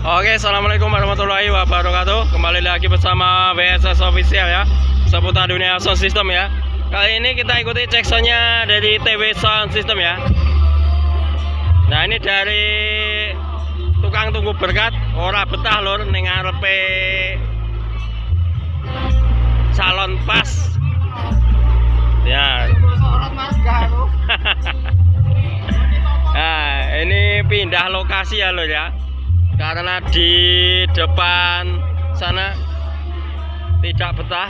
Oke, assalamualaikum warahmatullahi wabarakatuh. Kembali lagi bersama WSS Official ya, seputar dunia sound system ya. Kali ini kita ikuti cek soundnya dari TW Sound System ya. Nah, ini dari tukang tunggu berkat, ora betah lur ning ngarepe salon pas. Ya. Nah, ini pindah lokasi ya lur ya. Karena di depan sana tidak betah,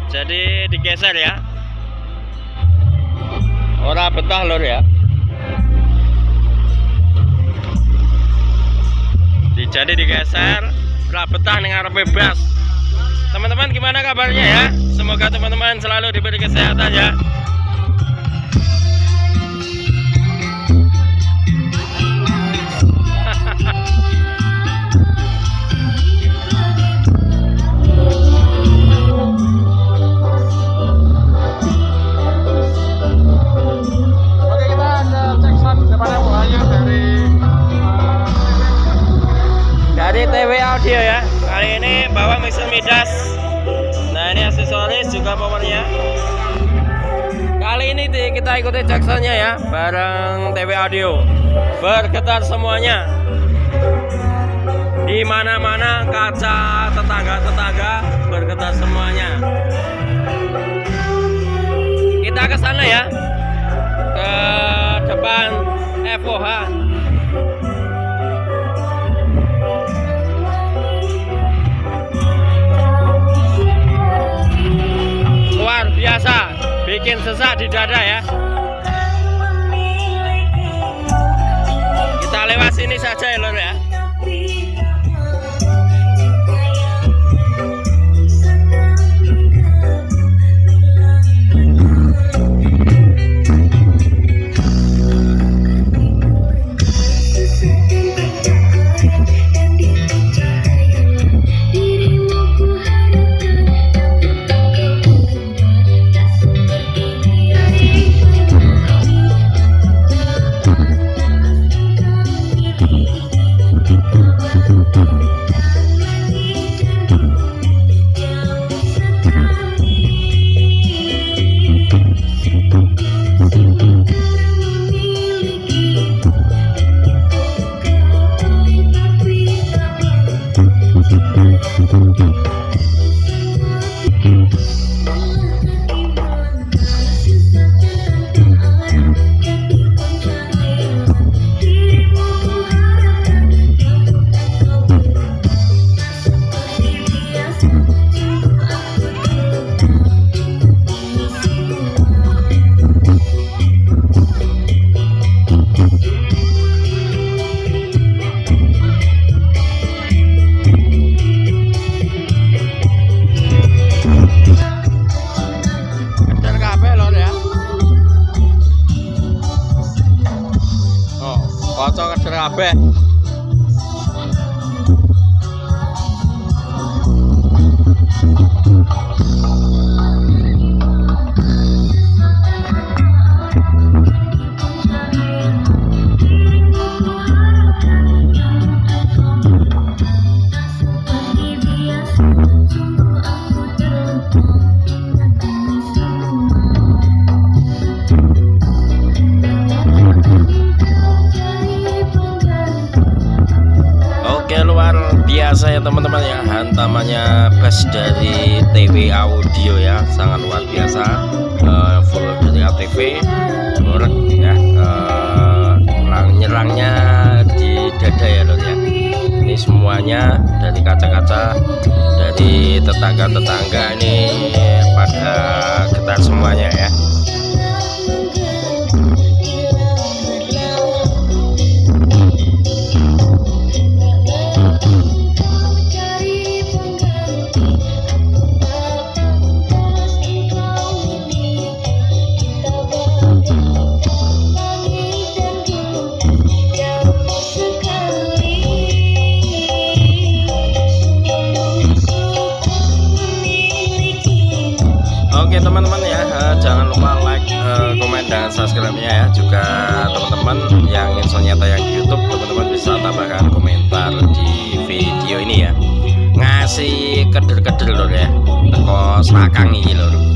jadi digeser ya. Ora betah lur ya. Jadi digeser, ora betah ning arepe bas. Teman-teman gimana kabarnya ya? Semoga teman-teman selalu diberi kesehatan ya. Dari TW Audio ya. Kali ini bawa mixer Midas. Nah, ini aksesoris juga powernya. Kali ini kita ikuti jacksonnya ya, bareng TW Audio. Bergetar semuanya. Di mana-mana kaca tetangga-tetangga bergetar semuanya. Kita ke sana ya. Ke depan FOH. Luar biasa, bikin sesak di dada ya. Kita lewat sini saja ya lor ya. Kocok keder kabeh. Luar biasa ya teman-teman ya, hantamannya bass dari TW Audio ya, sangat luar biasa. Full dari ATV ngorek ya, nyerangnya di dada ya lor ya. Ini semuanya dari kaca-kaca, dari tetangga-tetangga ini pada getar semuanya ya. Oke teman-teman ya, jangan lupa like, komen dan subscribe-nya ya. Juga teman-teman yang ingin soundnya tayang di YouTube, teman-teman bisa tambahkan komentar di masih keder-keder lho ya. Teko Serakang iki lho.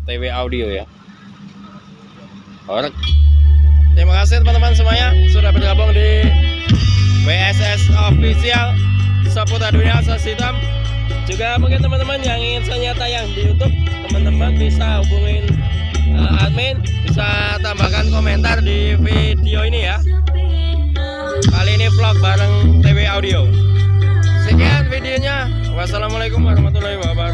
TW Audio ya. Alright. Terima kasih teman-teman semuanya sudah bergabung di WSS Official seputar dunia sound system. Juga mungkin teman-teman yang ingin saya tayang di YouTube, teman-teman bisa hubungin admin, bisa tambahkan komentar di video ini ya. Kali ini vlog bareng TW Audio. Sekian videonya. Wassalamualaikum warahmatullahi wabarakatuh.